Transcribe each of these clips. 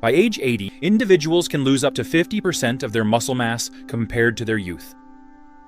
By age 80, individuals can lose up to 50% of their muscle mass compared to their youth.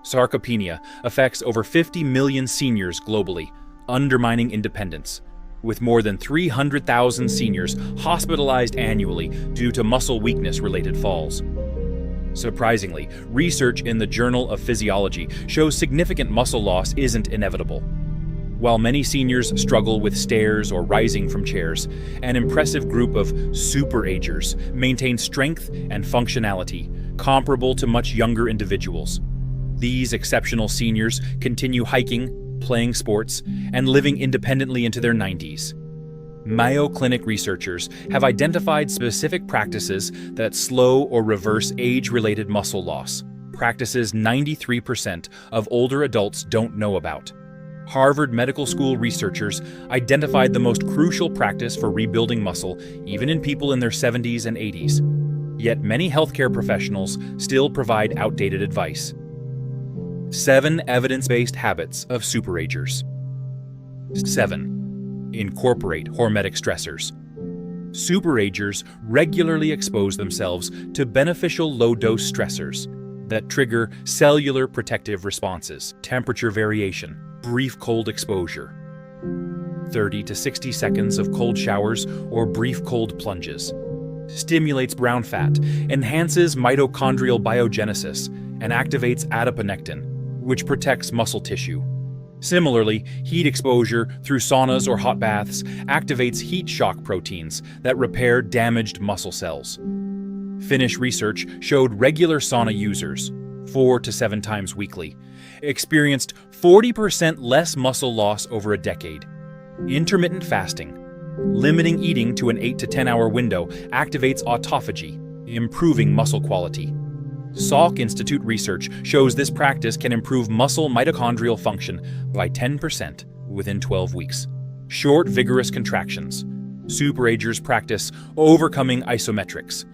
Sarcopenia affects over 50 million seniors globally, undermining independence, with more than 300,000 seniors hospitalized annually due to muscle weakness-related falls. Surprisingly, research in the Journal of Physiology shows significant muscle loss isn't inevitable. While many seniors struggle with stairs or rising from chairs, an impressive group of superagers maintain strength and functionality comparable to much younger individuals. These exceptional seniors continue hiking, playing sports, and living independently into their 90s. Mayo Clinic researchers have identified specific practices that slow or reverse age-related muscle loss, practices 93% of older adults don't know about. Harvard Medical School researchers identified the most crucial practice for rebuilding muscle, even in people in their 70s and 80s. Yet many healthcare professionals still provide outdated advice. 7 evidence-based habits of superagers. 7. Incorporate hormetic stressors. Superagers regularly expose themselves to beneficial low-dose stressors that trigger cellular protective responses, temperature variation, brief cold exposure, 30 to 60 seconds of cold showers or brief cold plunges, stimulates brown fat, enhances mitochondrial biogenesis, and activates adiponectin, which protects muscle tissue. Similarly, heat exposure through saunas or hot baths activates heat shock proteins that repair damaged muscle cells. Finnish research showed regular sauna users, 4 to 7 times weekly, experienced 40% less muscle loss over a decade. Intermittent fasting, limiting eating to an 8 to 10 hour window, activates autophagy, improving muscle quality. Salk Institute research shows this practice can improve muscle mitochondrial function by 10% within 12 weeks. Short, vigorous contractions. Superagers practice overcoming isometrics,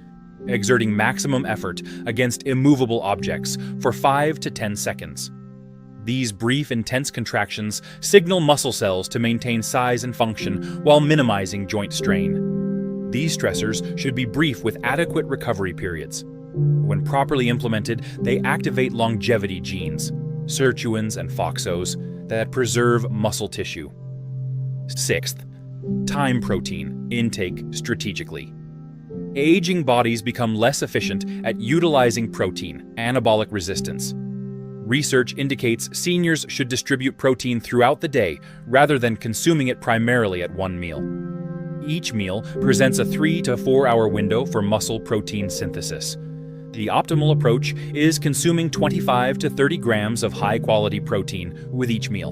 exerting maximum effort against immovable objects for 5 to 10 seconds. These brief, intense contractions signal muscle cells to maintain size and function while minimizing joint strain. These stressors should be brief with adequate recovery periods. When properly implemented, they activate longevity genes, sirtuins and FOXOs, that preserve muscle tissue. 6th, time protein intake strategically. Aging bodies become less efficient at utilizing protein, anabolic resistance. Research indicates seniors should distribute protein throughout the day rather than consuming it primarily at one meal. Each meal presents a 3 to 4 hour window for muscle protein synthesis. The optimal approach is consuming 25 to 30 grams of high-quality protein with each meal.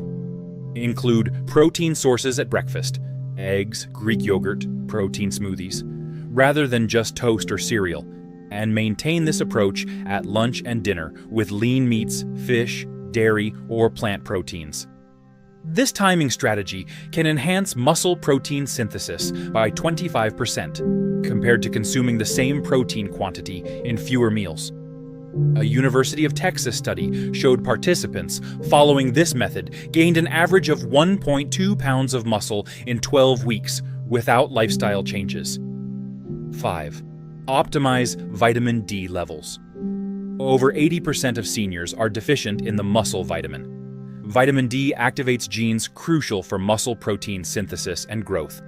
Include protein sources at breakfast, eggs, Greek yogurt, protein smoothies, rather than just toast or cereal, and maintain this approach at lunch and dinner with lean meats, fish, dairy, or plant proteins. This timing strategy can enhance muscle protein synthesis by 25% compared to consuming the same protein quantity in fewer meals. A University of Texas study showed participants following this method gained an average of 1.2 pounds of muscle in 12 weeks without lifestyle changes. 5. Optimize vitamin D levels. Over 80% of seniors are deficient in the muscle vitamin. Vitamin D activates genes crucial for muscle protein synthesis and growth,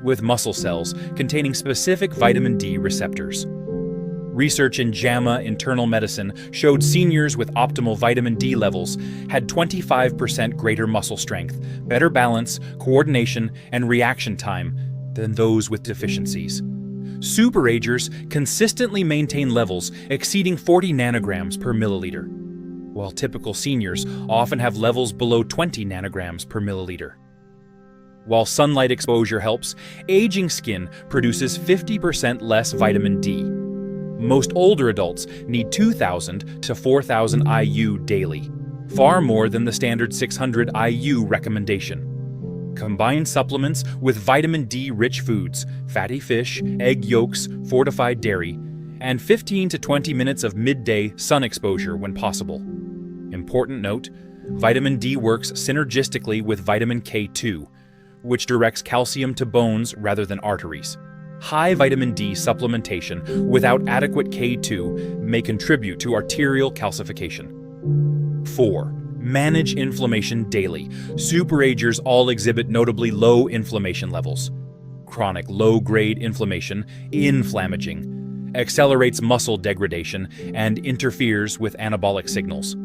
with muscle cells containing specific vitamin D receptors. Research in JAMA Internal Medicine showed seniors with optimal vitamin D levels had 25% greater muscle strength, better balance, coordination, and reaction time than those with deficiencies. Superagers consistently maintain levels exceeding 40 nanograms per milliliter, while typical seniors often have levels below 20 nanograms per milliliter. While sunlight exposure helps, aging skin produces 50% less vitamin D. Most older adults need 2,000 to 4,000 IU daily, far more than the standard 600 IU recommendation. Combine supplements with vitamin D-rich foods, fatty fish, egg yolks, fortified dairy, and 15 to 20 minutes of midday sun exposure when possible. Important note, vitamin D works synergistically with vitamin K2, which directs calcium to bones rather than arteries. High vitamin D supplementation without adequate K2 may contribute to arterial calcification. 4. Manage inflammation daily. Superagers all exhibit notably low inflammation levels. Chronic low-grade inflammation, inflammaging, accelerates muscle degradation and interferes with anabolic signals.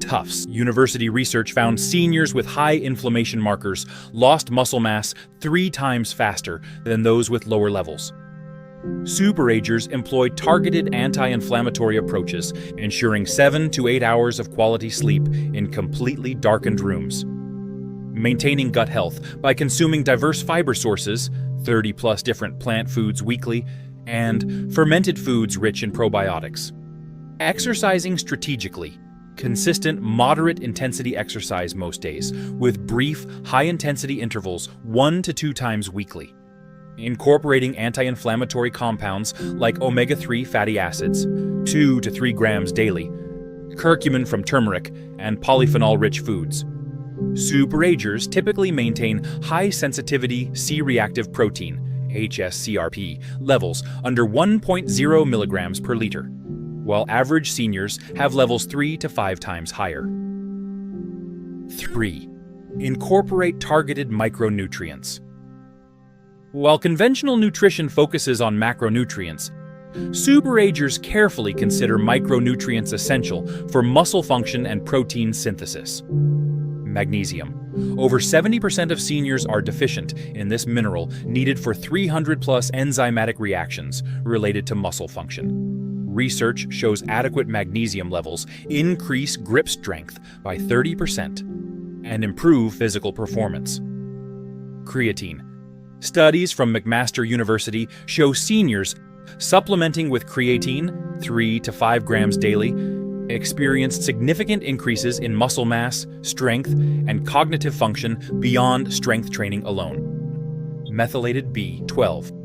Tufts University research found seniors with high inflammation markers lost muscle mass 3 times faster than those with lower levels. Superagers employ targeted anti-inflammatory approaches, ensuring 7 to 8 hours of quality sleep in completely darkened rooms. Maintaining gut health by consuming diverse fiber sources, 30+ different plant foods weekly, and fermented foods rich in probiotics. Exercising strategically. Consistent, moderate-intensity exercise most days, with brief, high-intensity intervals 1 to 2 times weekly. Incorporating anti-inflammatory compounds like omega-3 fatty acids, 2 to 3 grams daily, curcumin from turmeric, and polyphenol-rich foods. Superagers typically maintain high-sensitivity C-reactive protein, HSCRP, levels under 1.0 milligrams per liter, while average seniors have levels 3 to 5 times higher. 3. Incorporate targeted micronutrients. While conventional nutrition focuses on macronutrients, superagers carefully consider micronutrients essential for muscle function and protein synthesis. Magnesium. Over 70% of seniors are deficient in this mineral needed for 300+ enzymatic reactions related to muscle function. Research shows adequate magnesium levels increase grip strength by 30% and improve physical performance. Creatine. Studies from McMaster University show seniors supplementing with creatine, 3 to 5 grams daily, experienced significant increases in muscle mass, strength, and cognitive function beyond strength training alone. Methylated B12.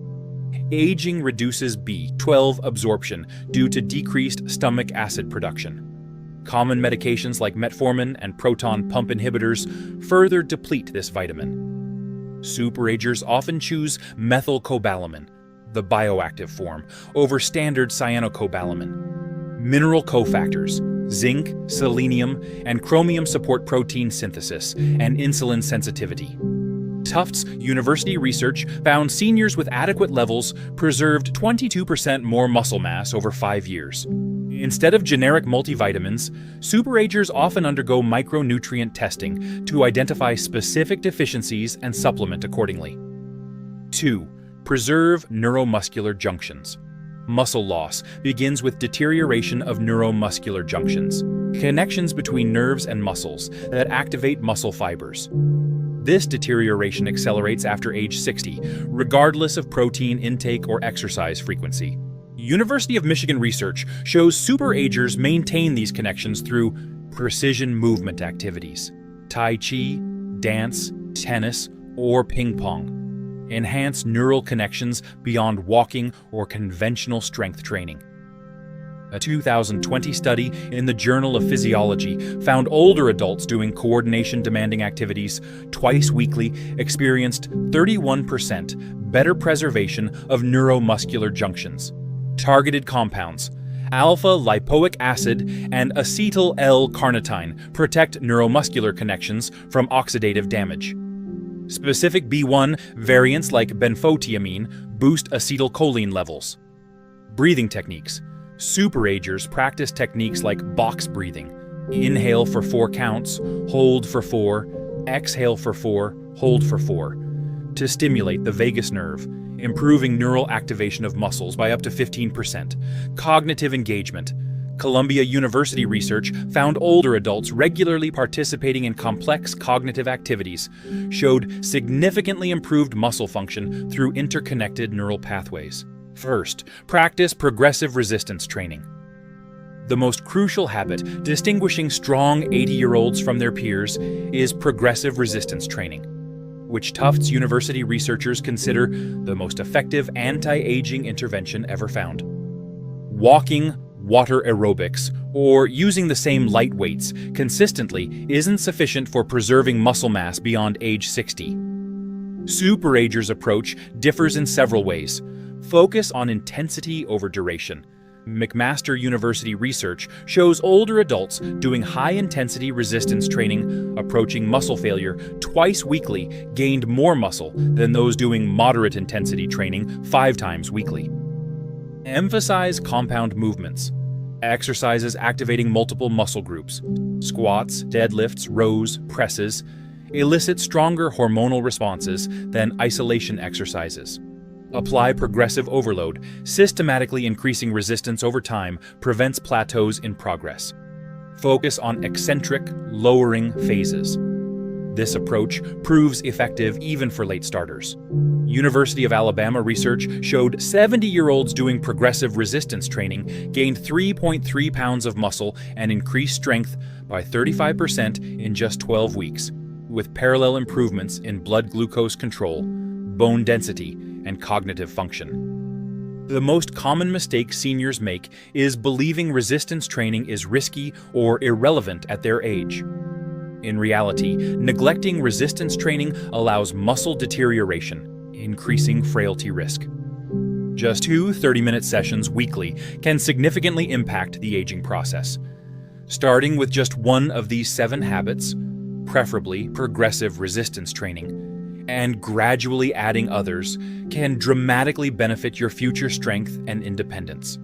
Aging reduces B12 absorption due to decreased stomach acid production. Common medications like metformin and proton pump inhibitors further deplete this vitamin. Superagers often choose methylcobalamin, the bioactive form, over standard cyanocobalamin. Mineral cofactors, zinc, selenium, and chromium support protein synthesis and insulin sensitivity. Tufts University research found seniors with adequate levels preserved 22% more muscle mass over 5 years. Instead of generic multivitamins, superagers often undergo micronutrient testing to identify specific deficiencies and supplement accordingly. 2. Preserve neuromuscular junctions. Muscle loss begins with deterioration of neuromuscular junctions, connections between nerves and muscles that activate muscle fibers. This deterioration accelerates after age 60, regardless of protein intake or exercise frequency. University of Michigan research shows superagers maintain these connections through precision movement activities, tai chi, dance, tennis, or ping pong. Enhance neural connections beyond walking or conventional strength training. A 2020 study in the Journal of Physiology found older adults doing coordination-demanding activities twice weekly experienced 31% better preservation of neuromuscular junctions. Targeted compounds, alpha-lipoic acid and acetyl L-carnitine protect neuromuscular connections from oxidative damage. Specific B1 variants like benfotiamine boost acetylcholine levels. Breathing techniques. Superagers practice techniques like box breathing. Inhale for 4 counts, hold for 4, exhale for 4, hold for 4, to stimulate the vagus nerve, improving neural activation of muscles by up to 15%. Cognitive engagement. Columbia University research found older adults regularly participating in complex cognitive activities showed significantly improved muscle function through interconnected neural pathways. First, practice progressive resistance training. The most crucial habit distinguishing strong 80-year-olds from their peers is progressive resistance training, which Tufts University researchers consider the most effective anti-aging intervention ever found. Walking, water aerobics, or using the same light weights consistently isn't sufficient for preserving muscle mass beyond age 60. Superagers' approach differs in several ways. Focus on intensity over duration. McMaster University research shows older adults doing high-intensity resistance training approaching muscle failure twice weekly gained more muscle than those doing moderate intensity training 5 times weekly. Emphasize compound movements. Exercises activating multiple muscle groups, squats, deadlifts, rows, presses, elicit stronger hormonal responses than isolation exercises. Apply progressive overload. Systematically increasing resistance over time prevents plateaus in progress. Focus on eccentric, lowering phases. This approach proves effective even for late starters. University of Alabama research showed 70-year-olds doing progressive resistance training gained 3.3 pounds of muscle and increased strength by 35% in just 12 weeks, with parallel improvements in blood glucose control, bone density, and cognitive function. The most common mistake seniors make is believing resistance training is risky or irrelevant at their age. In reality, neglecting resistance training allows muscle deterioration, increasing frailty risk. Just 2 30-minute sessions weekly can significantly impact the aging process. Starting with just one of these 7 habits, preferably progressive resistance training, and gradually adding others can dramatically benefit your future strength and independence.